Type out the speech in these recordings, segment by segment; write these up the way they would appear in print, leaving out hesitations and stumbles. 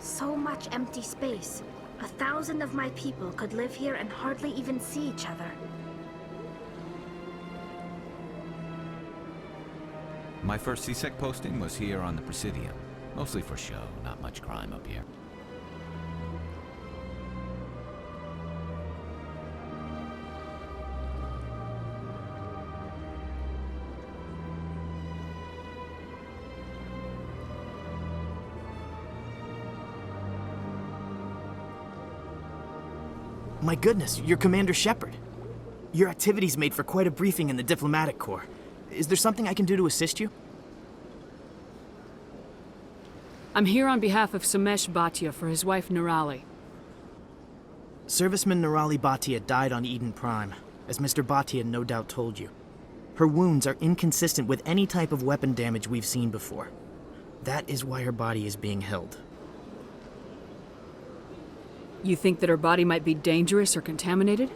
So much empty space. 1,000 of my people could live here and hardly even see each other. My first C-Sec posting was here on the Presidium. Mostly for show, not much crime up here. My goodness, you're Commander Shepard. Your activities made for quite a briefing in the Diplomatic Corps. Is there something I can do to assist you? I'm here on behalf of Somesh Bhatia for his wife Nirali. Serviceman Nirali Bhatia died on Eden Prime, as Mr. Bhatia no doubt told you. Her wounds are inconsistent with any type of weapon damage we've seen before. That is why her body is being held. You think that her body might be dangerous or contaminated?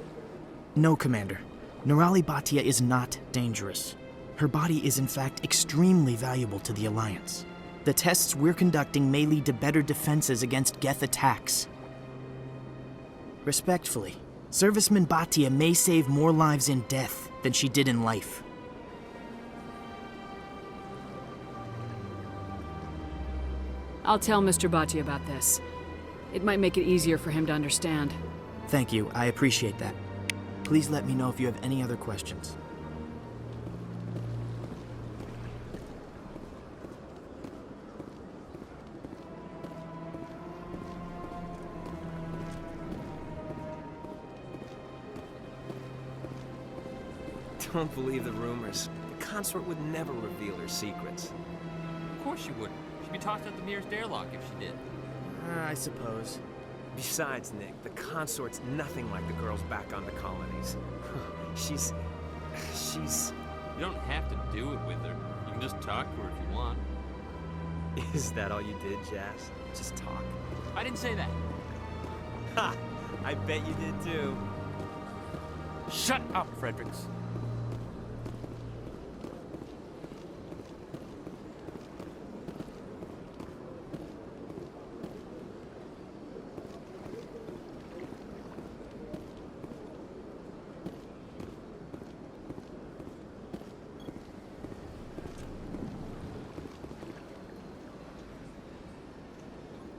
No, Commander. Nirali Bhatia is not dangerous. Her body is in fact extremely valuable to the Alliance. The tests we're conducting may lead to better defenses against Geth attacks. Respectfully, Serviceman Bhatia may save more lives in death than she did in life. I'll tell Mr. Bhatia about this. It might make it easier for him to understand. Thank you, I appreciate that. Please let me know if you have any other questions. Don't believe the rumors. The consort would never reveal her secrets. Of course she wouldn't. She'd be tossed out the nearest airlock if she did. I suppose. Besides, Nick, the consort's nothing like the girls back on the colonies. She's... You don't have to do it with her. You can just talk to her if you want. Is that all you did, Jas? Just talk? I didn't say that. Ha! I bet you did too. Shut up, Fredericks.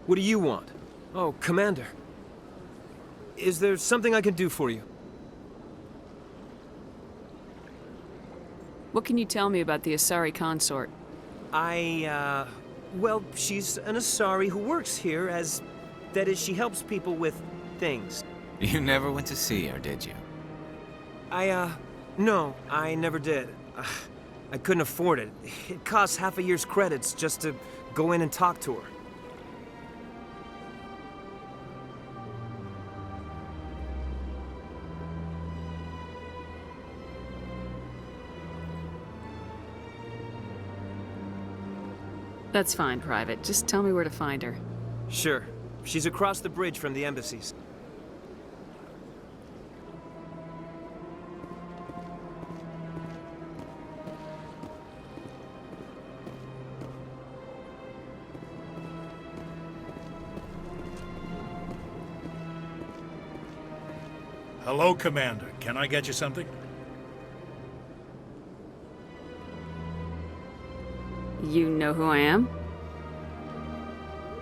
What do you want? Oh, Commander. Is there something I can do for you? What can you tell me about the Asari consort? Well, she's an Asari who works here as... That is, she helps people with things. You never went to see her, did you? No, I never did. I couldn't afford it. It costs half a year's credits just to go in and talk to her. That's fine, Private. Just tell me where to find her. Sure. She's across the bridge from the embassies. Hello, Commander. Can I get you something? You know who I am?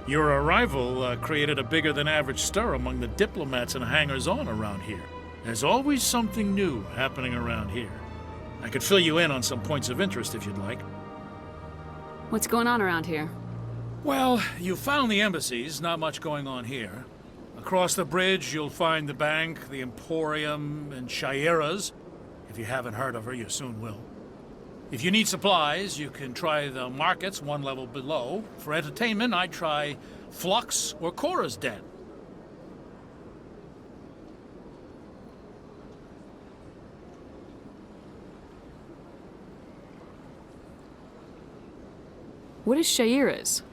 Your arrival created a bigger-than-average stir among the diplomats and hangers-on around here. There's always something new happening around here. I could fill you in on some points of interest if you'd like. What's going on around here? Well, you found the embassies, not much going on here. Across the bridge, you'll find the bank, the Emporium, and Shayera's. If you haven't heard of her, you soon will. If you need supplies, you can try the markets one level below. For entertainment, I'd try Flux or Cora's Den. What is Shayera's?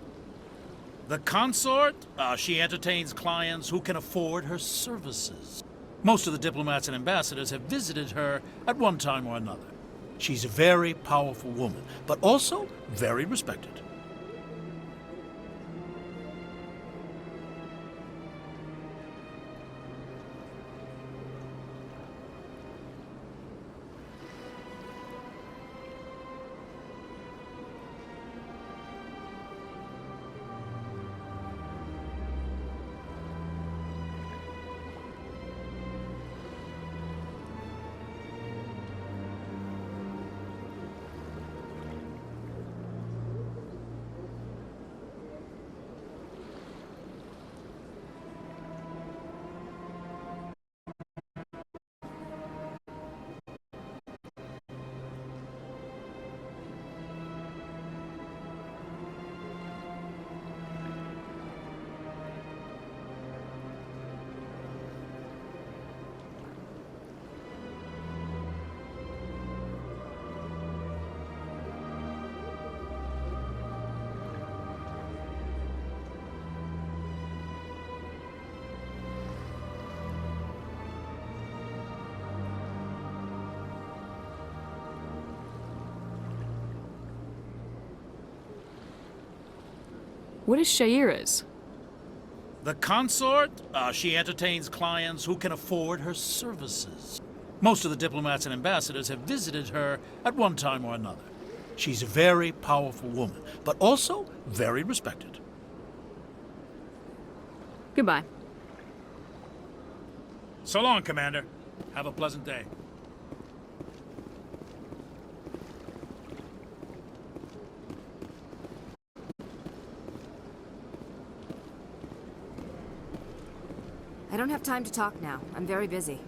The consort? She entertains clients who can afford her services. Most of the diplomats and ambassadors have visited her at one time or another. She's a very powerful woman, but also very respected. What is Shaira's? The consort, she entertains clients who can afford her services. Most of the diplomats and ambassadors have visited her at one time or another. She's a very powerful woman, but also very respected. Goodbye. So long, Commander. Have a pleasant day. I don't have time to talk now. I'm very busy.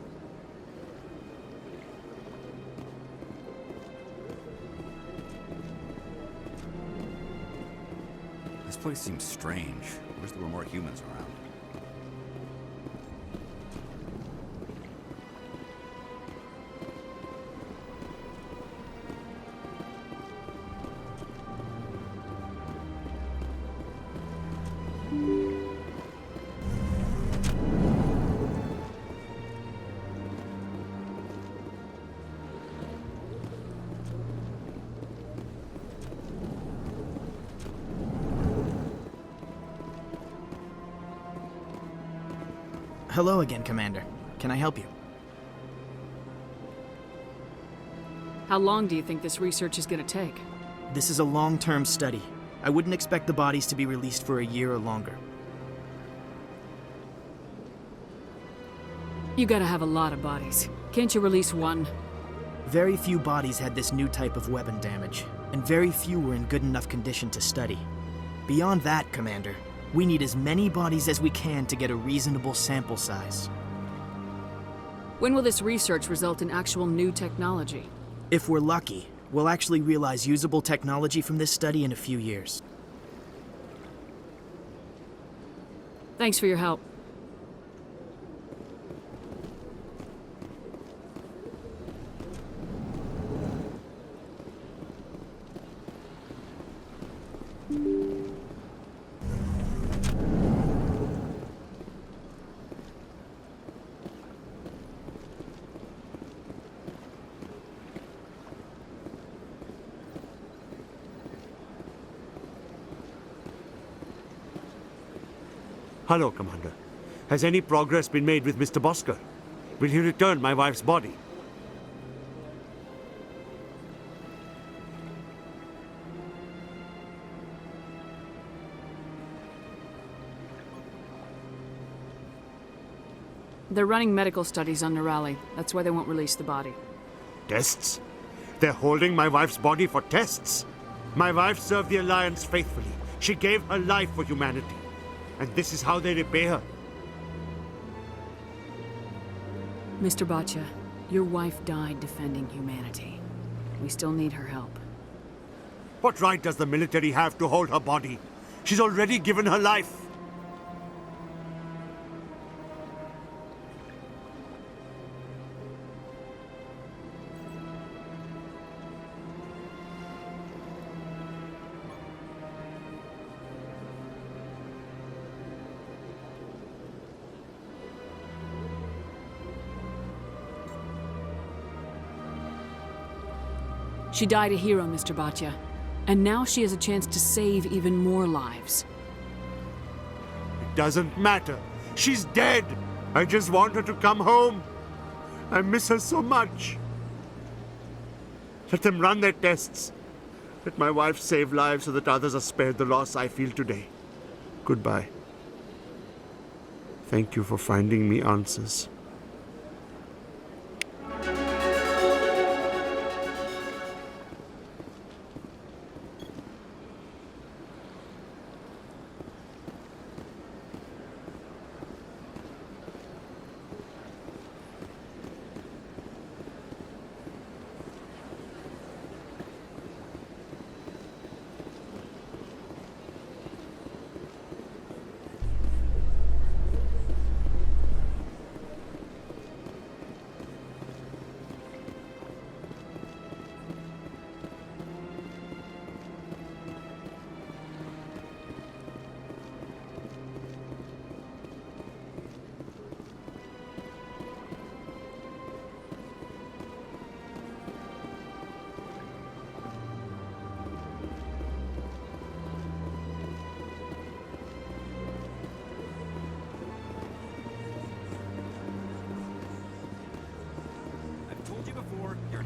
This place seems strange. I wish there were more humans around. Hello again, Commander. Can I help you? How long do you think this research is gonna take? This is a long-term study. I wouldn't expect the bodies to be released for a year or longer. You gotta have a lot of bodies. Can't you release one? Very few bodies had this new type of weapon damage, and very few were in good enough condition to study. Beyond that, Commander, we need as many bodies as we can to get a reasonable sample size. When will this research result in actual new technology? If we're lucky, we'll actually realize usable technology from this study in a few years. Thanks for your help. Hello, Commander. Has any progress been made with Mr. Bosker? Will he return my wife's body? They're running medical studies on Nirali. That's why they won't release the body. Tests? They're holding my wife's body for tests? My wife served the Alliance faithfully. She gave her life for humanity. And this is how they repay her. Mr. Bhatia, your wife died defending humanity. We still need her help. What right does the military have to hold her body? She's already given her life. She died a hero, Mr. Bhatia. And now she has a chance to save even more lives. It doesn't matter. She's dead. I just want her to come home. I miss her so much. Let them run their tests. Let my wife save lives so that others are spared the loss I feel today. Goodbye. Thank you for finding me answers.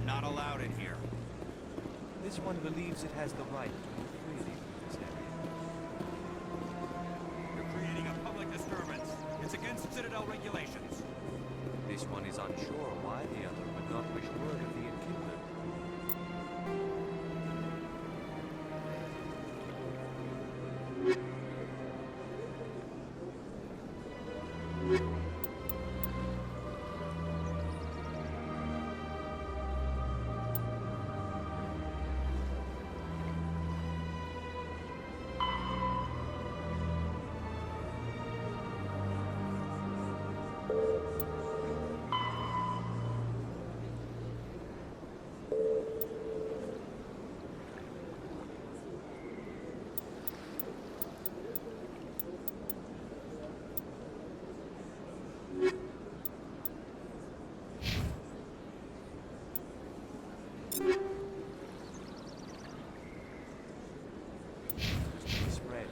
not allowed in here. This one believes it has the right to move freely in this area. You're creating a public disturbance. It's against Citadel regulations. This one is unsure why the other would not wish word of the encampment. Spread.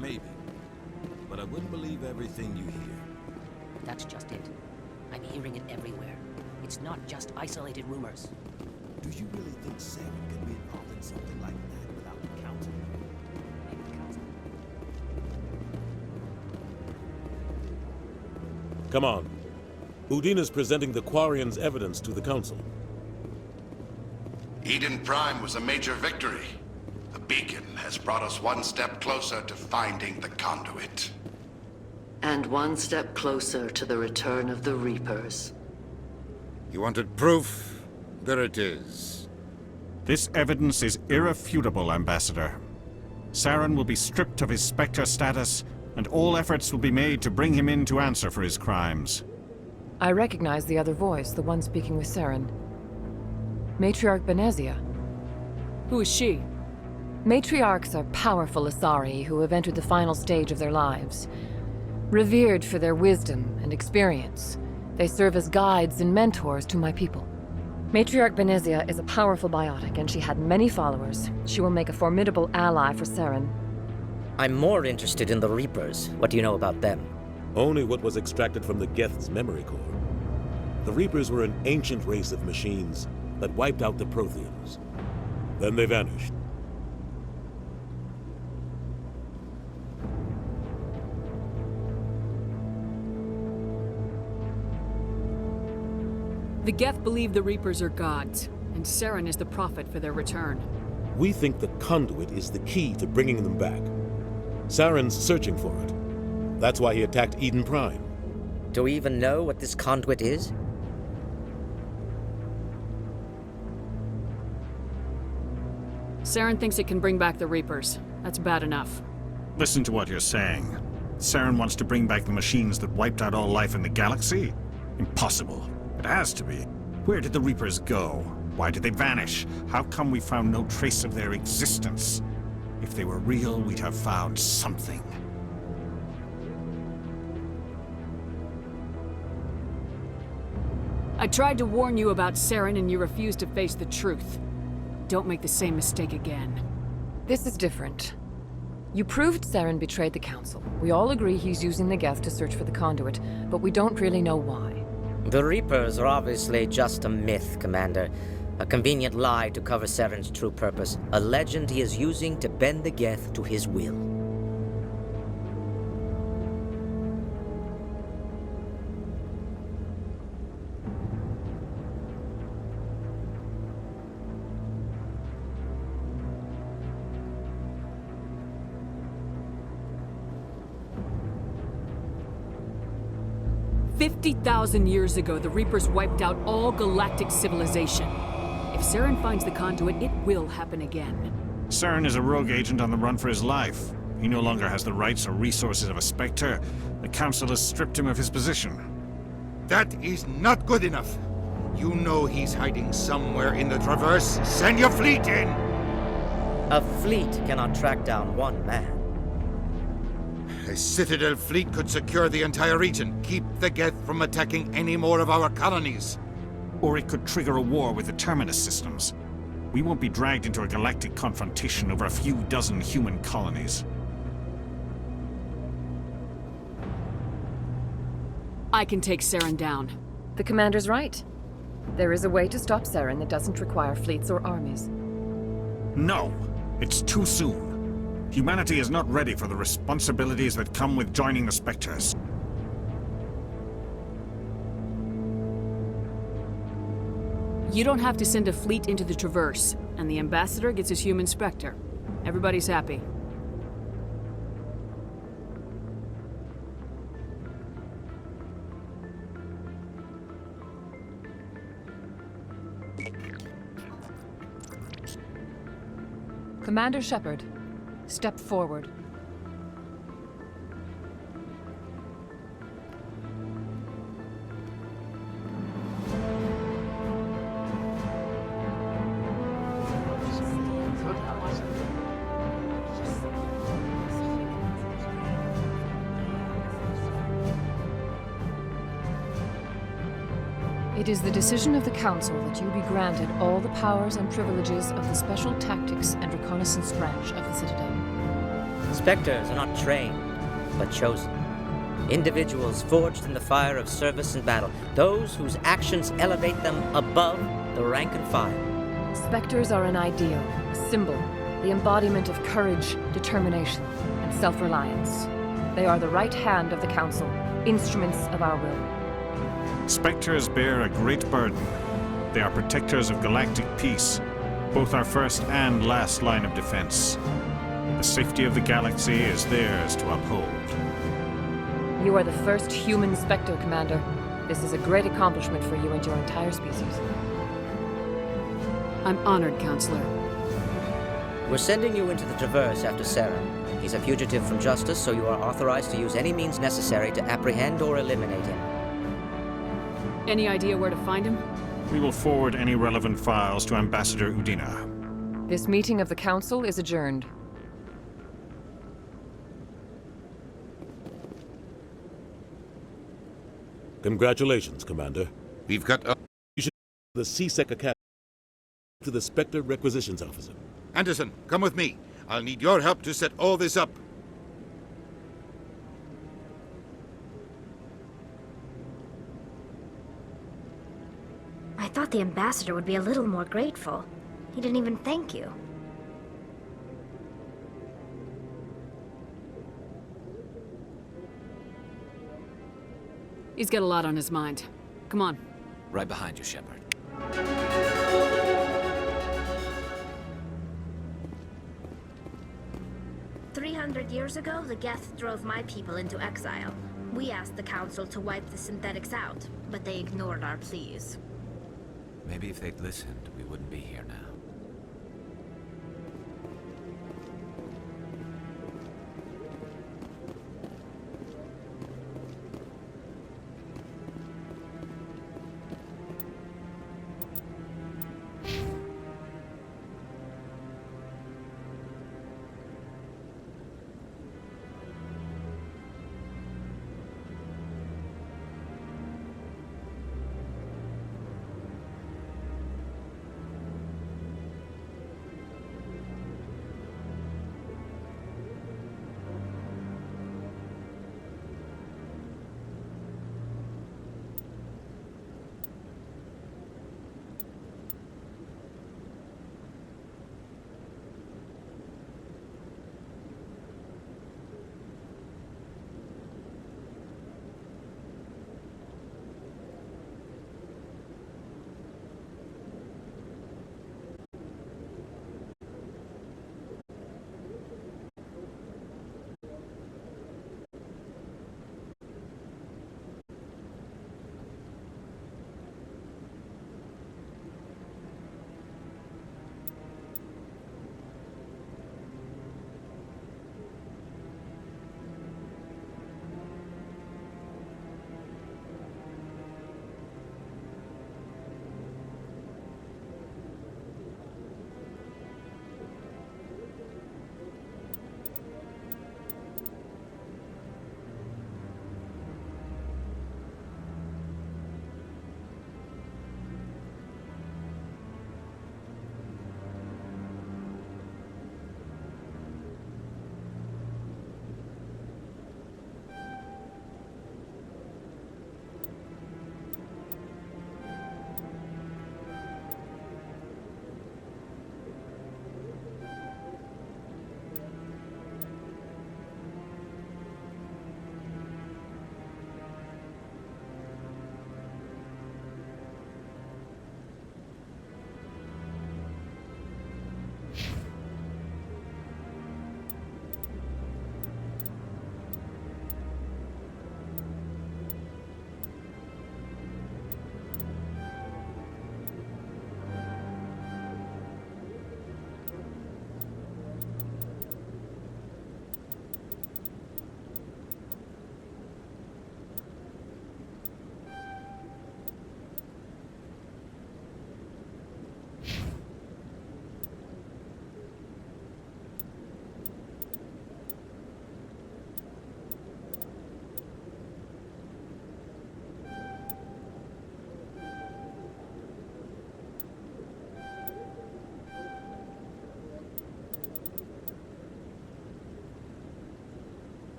Maybe. But I wouldn't believe everything you hear. That's just it. I'm hearing it everywhere. It's not just isolated rumors. Do you really think Saren could be involved in something like that without the Council? Maybe the council. Come on. Udina's presenting the Quarians' evidence to the Council. Eden Prime was a major victory. The beacon has brought us one step closer to finding the conduit. And one step closer to the return of the Reapers. You wanted proof? There it is. This evidence is irrefutable, Ambassador. Saren will be stripped of his Spectre status, and all efforts will be made to bring him in to answer for his crimes. I recognize the other voice, the one speaking with Saren. Matriarch Benezia. Who is she? Matriarchs are powerful Asari who have entered the final stage of their lives. Revered for their wisdom and experience, they serve as guides and mentors to my people. Matriarch Benezia is a powerful biotic, and she had many followers. She will make a formidable ally for Saren. I'm more interested in the Reapers. What do you know about them? Only what was extracted from the Geth's memory core. The Reapers were an ancient race of machines that wiped out the Protheans. Then they vanished. The Geth believe the Reapers are gods, and Saren is the prophet for their return. We think the conduit is the key to bringing them back. Saren's searching for it. That's why he attacked Eden Prime. Do we even know what this conduit is? Saren thinks it can bring back the Reapers. That's bad enough. Listen to what you're saying. Saren wants to bring back the machines that wiped out all life in the galaxy? Impossible. It has to be. Where did the Reapers go? Why did they vanish? How come we found no trace of their existence? If they were real, we'd have found something. I tried to warn you about Saren and you refused to face the truth. Don't make the same mistake again. This is different. You proved Saren betrayed the Council. We all agree he's using the Geth to search for the conduit, but we don't really know why. The Reapers are obviously just a myth, Commander. A convenient lie to cover Saren's true purpose. A legend he is using to bend the Geth to his will. "50,000 years ago, the Reapers wiped out all galactic civilization. If Saren finds the conduit, it will happen again." Saren is a rogue agent on the run for his life. He no longer has the rights or resources of a Spectre. The Council has stripped him of his position. That is not good enough. You know he's hiding somewhere in the Traverse. Send your fleet in! A fleet cannot track down one man. A Citadel fleet could secure the entire region, keep the Geth from attacking any more of our colonies. Or it could trigger a war with the Terminus systems. We won't be dragged into a galactic confrontation over a few dozen human colonies. I can take Saren down. The Commander's right. There is a way to stop Saren that doesn't require fleets or armies. No! It's too soon. Humanity is not ready for the responsibilities that come with joining the Spectres. You don't have to send a fleet into the Traverse, and the Ambassador gets his human Spectre. Everybody's happy. Commander Shepard, step forward. It is the decision of the Council that you be granted all the powers and privileges of the Special Tactics and Reconnaissance branch of the Citadel. Spectres are not trained, but chosen. Individuals forged in the fire of service and battle. Those whose actions elevate them above the rank and file. Spectres are an ideal, a symbol, the embodiment of courage, determination, and self-reliance. They are the right hand of the Council, instruments of our will. Spectres bear a great burden. They are protectors of galactic peace, both our first and last line of defense. The safety of the galaxy is theirs to uphold. You are the first human Spectre, Commander. This is a great accomplishment for you and your entire species. I'm honored, Counselor. We're sending you into the Traverse after Saren. He's a fugitive from justice, so you are authorized to use any means necessary to apprehend or eliminate him. Any idea where to find him? We will forward any relevant files to Ambassador Udina. This meeting of the Council is adjourned. Congratulations, Commander. We've got a... You should the CSEC Academy to the Spectre Requisitions Officer. Anderson, come with me. I'll need your help to set all this up. I thought the Ambassador would be a little more grateful. He didn't even thank you. He's got a lot on his mind. Come on. Right behind you, Shepard. 300 years ago, the Geth drove my people into exile. We asked the Council to wipe the synthetics out, but they ignored our pleas. Maybe if they'd listened, we wouldn't be here now.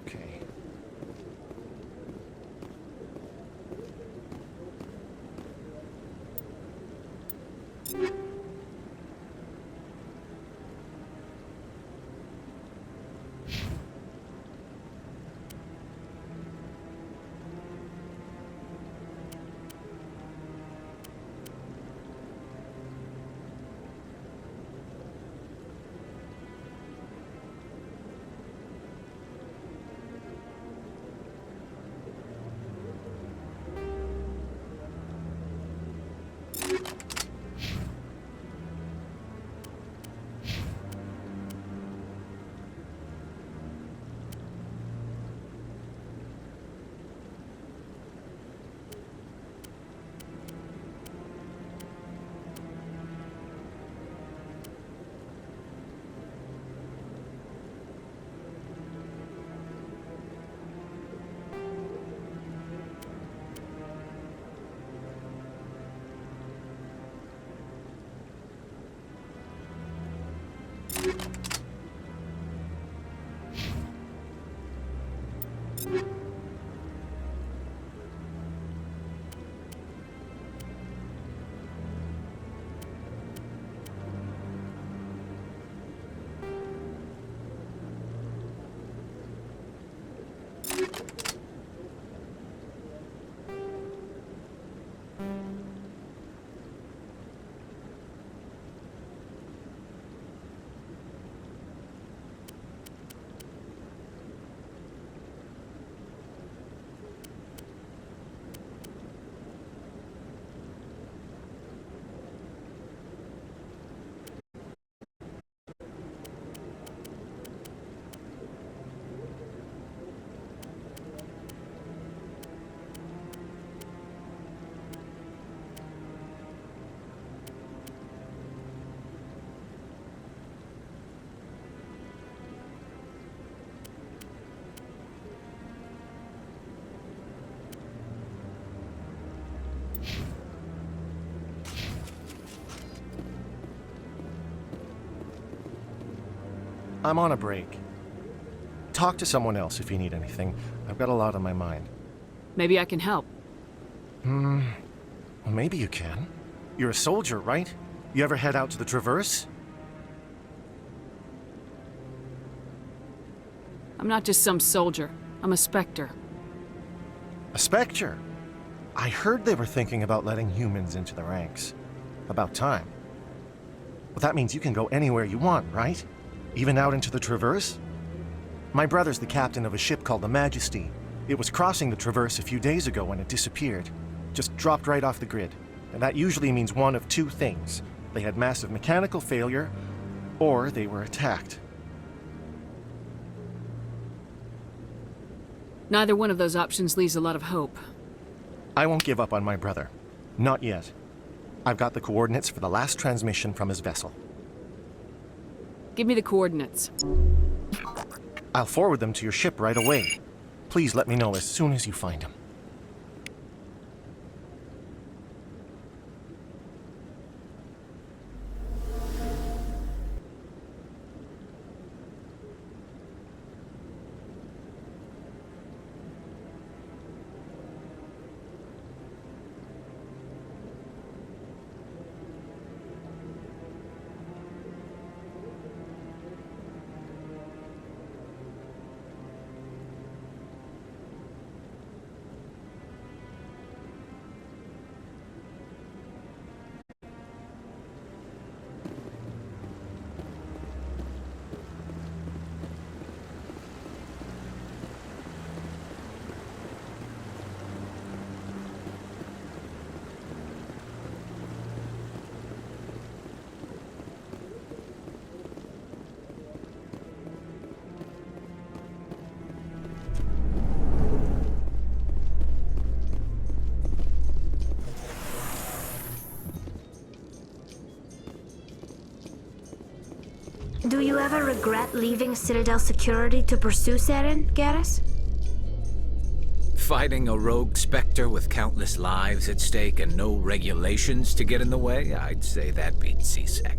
Okay. I'm on a break. Talk to someone else if you need anything. I've got a lot on my mind. Maybe I can help. Well, maybe you can. You're a soldier, right? You ever head out to the Traverse? I'm not just some soldier. I'm a Spectre. A Spectre? I heard they were thinking about letting humans into the ranks. About time. Well, that means you can go anywhere you want, right? Even out into the Traverse? My brother's the captain of a ship called the Majesty. It was crossing the Traverse a few days ago when it disappeared. Just dropped right off the grid. And that usually means one of two things. They had massive mechanical failure, or they were attacked. Neither one of those options leaves a lot of hope. I won't give up on my brother. Not yet. I've got the coordinates for the last transmission from his vessel. Give me the coordinates. I'll forward them to your ship right away. Please let me know as soon as you find them. Do you ever regret leaving Citadel security to pursue Saren, Garrus? Fighting a rogue Spectre with countless lives at stake and no regulations to get in the way? I'd say that beats C-Sec.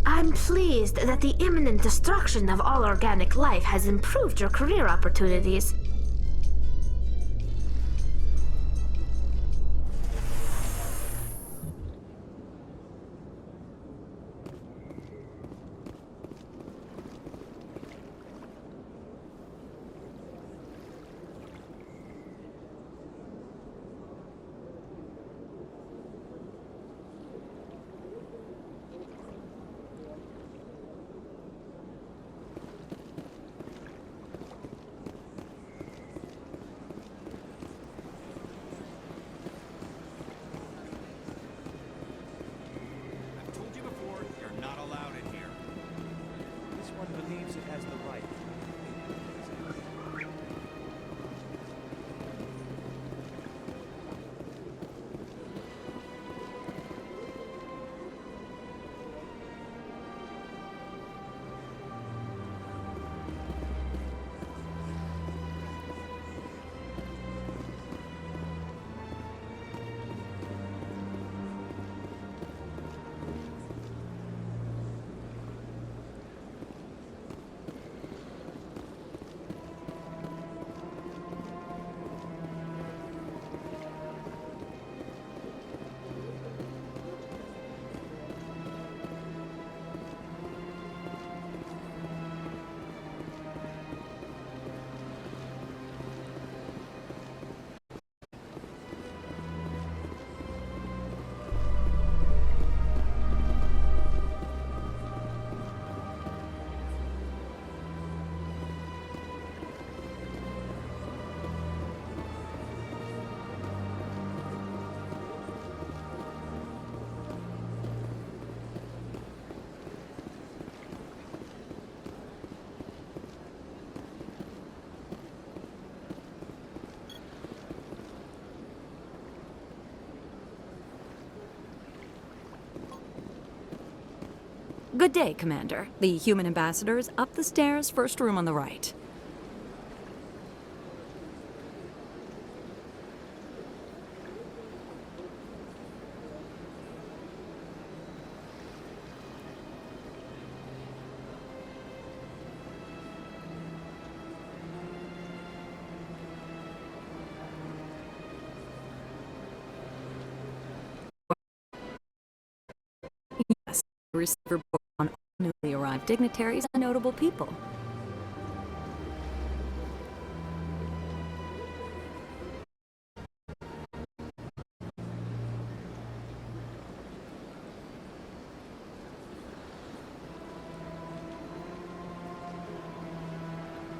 I'm pleased that the imminent destruction of all organic life has improved your career opportunities. Good day, Commander. The human ambassador is up the stairs, first room on the right. Yes, receiver board on all newly arrived dignitaries and notable people.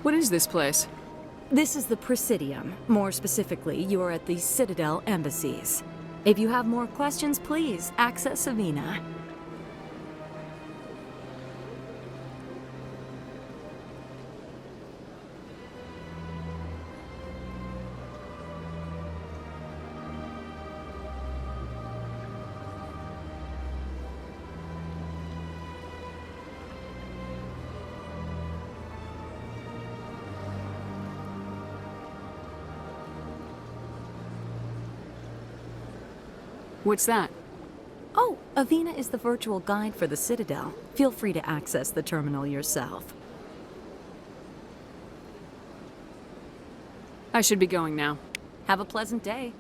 What is this place? This is the Presidium. More specifically, you are at the Citadel embassies. If you have more questions, please access Avina. What's that? Oh, Avina is the virtual guide for the Citadel. Feel free to access the terminal yourself. I should be going now. Have a pleasant day.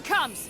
comes!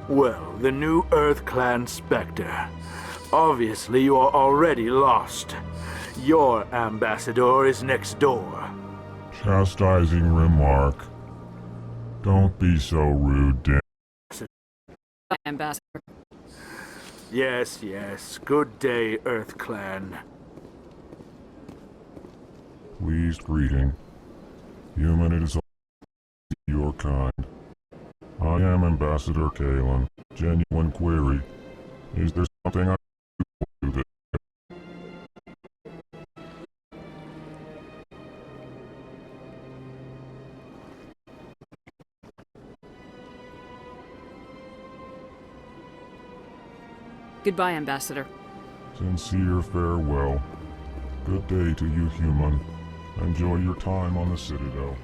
Well, the new Earth Clan Spectre. Obviously, you are already lost. Your ambassador is next door. Chastising remark. Don't be so rude, Dan. Ambassador. Yes, yes. Good day, Earth Clan. Pleased greeting. Human, it is all your kind. I am Ambassador Kalen. Genuine query. Is there something I can do for you that... Goodbye, Ambassador. Sincere farewell. Good day to you, human. Enjoy your time on the Citadel.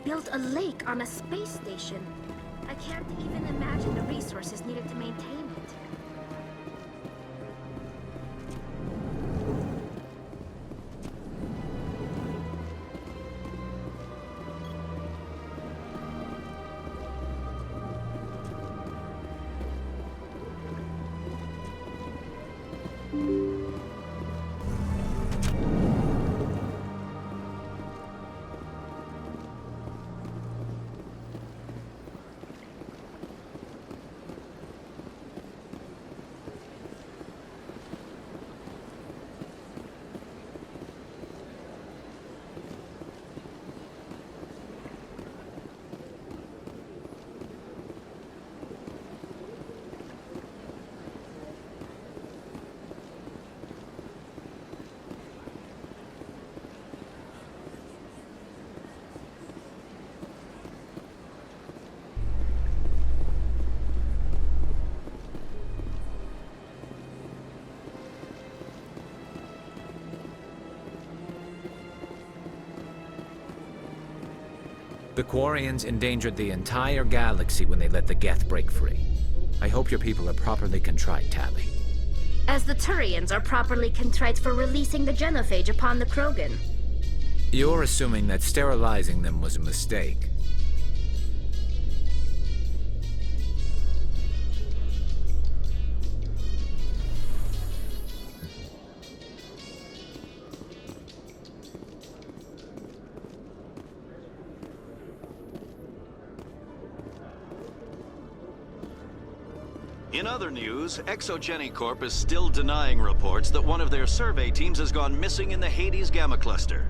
built a lake on a space station. I can't even imagine the resources needed to maintain it. The Quarians endangered the entire galaxy when they let the Geth break free. I hope your people are properly contrite, Tali. As the Turians are properly contrite for releasing the genophage upon the Krogan. You're assuming that sterilizing them was a mistake. In other news, ExoGeniCorp is still denying reports that one of their survey teams has gone missing in the Hades Gamma Cluster.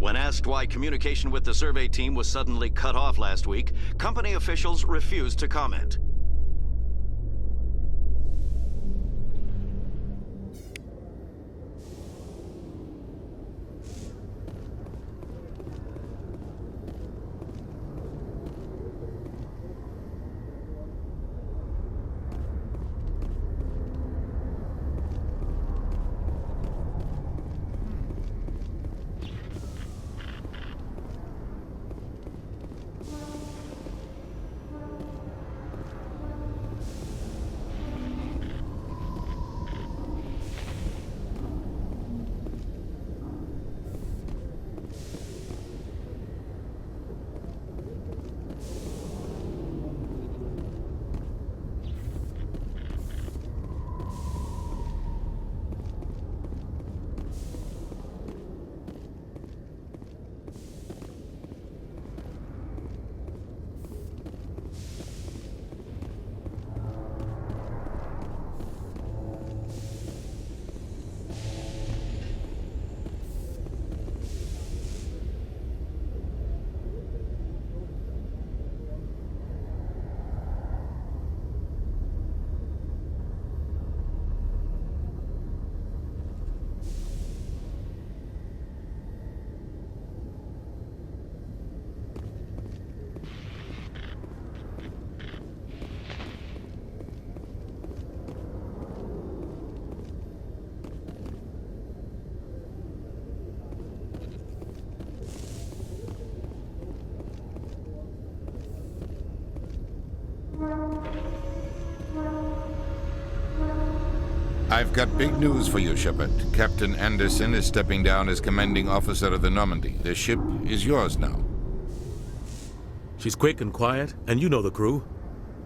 When asked why communication with the survey team was suddenly cut off last week, company officials refused to comment. I've got big news for you, Shepard. Captain Anderson is stepping down as commanding officer of the Normandy. The ship is yours now. She's quick and quiet, and you know the crew.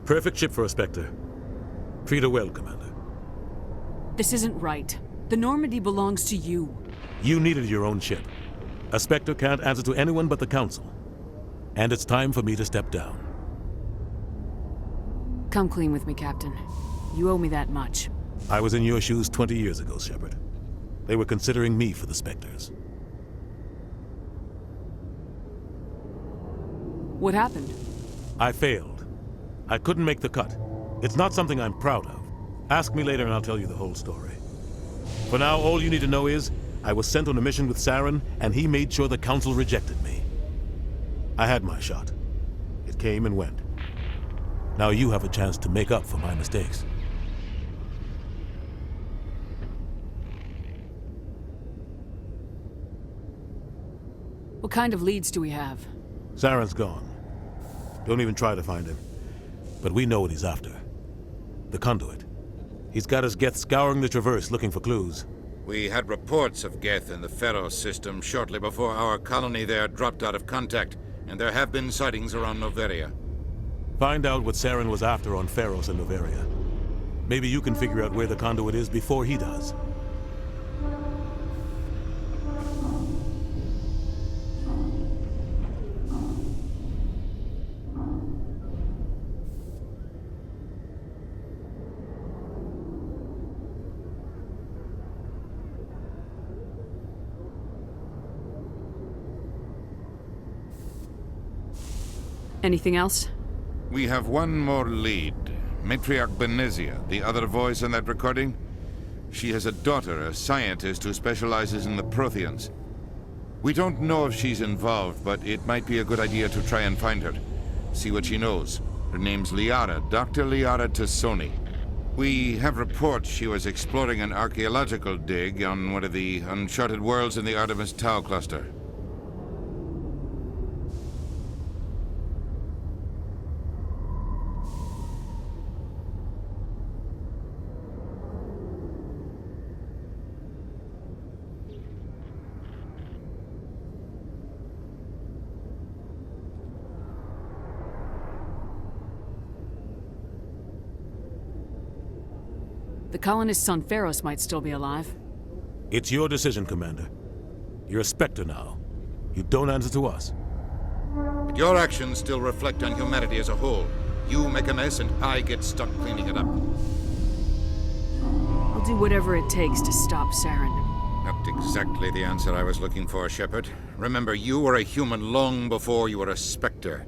Perfect ship for a Spectre. Treat her well, Commander. This isn't right. The Normandy belongs to you. You needed your own ship. A Spectre can't answer to anyone but the Council. And it's time for me to step down. Come clean with me, Captain. You owe me that much. I was in your shoes 20 years ago, Shepard. They were considering me for the Spectres. What happened? I failed. I couldn't make the cut. It's not something I'm proud of. Ask me later and I'll tell you the whole story. For now, all you need to know is, I was sent on a mission with Saren, and he made sure the Council rejected me. I had my shot. It came and went. Now you have a chance to make up for my mistakes. What kind of leads do we have? Saren's gone. Don't even try to find him. But we know what he's after. The conduit. He's got his Geth scouring the Traverse looking for clues. We had reports of Geth in the Pharos system shortly before our colony there dropped out of contact, and there have been sightings around Noveria. Find out what Saren was after on Pharos and Noveria. Maybe you can figure out where the conduit is before he does. Anything else? We have one more lead. Matriarch Benezia, the other voice in that recording. She has a daughter, a scientist who specializes in the Protheans. We don't know if she's involved, but it might be a good idea to try and find her. See what she knows. Her name's Liara, Dr. Liara Tassoni. We have reports she was exploring an archaeological dig on one of the uncharted worlds in the Artemis Tau cluster. The colonists on Pharos might still be alive. It's your decision, Commander. You're a Spectre now. You don't answer to us. But your actions still reflect on humanity as a whole. You make a mess and I get stuck cleaning it up. I'll do whatever it takes to stop Saren. Not exactly the answer I was looking for, Shepard. Remember, you were a human long before you were a Spectre.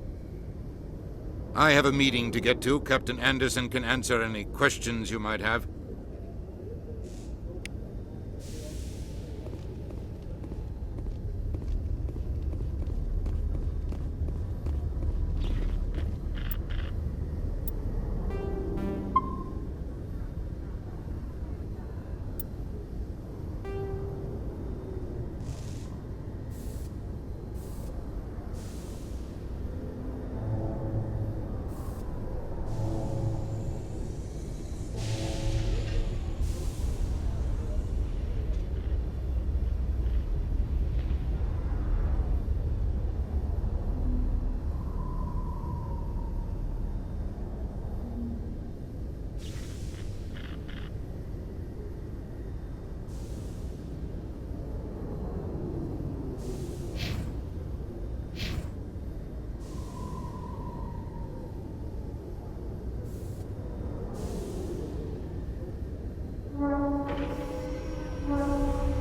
I have a meeting to get to. Captain Anderson can answer any questions you might have.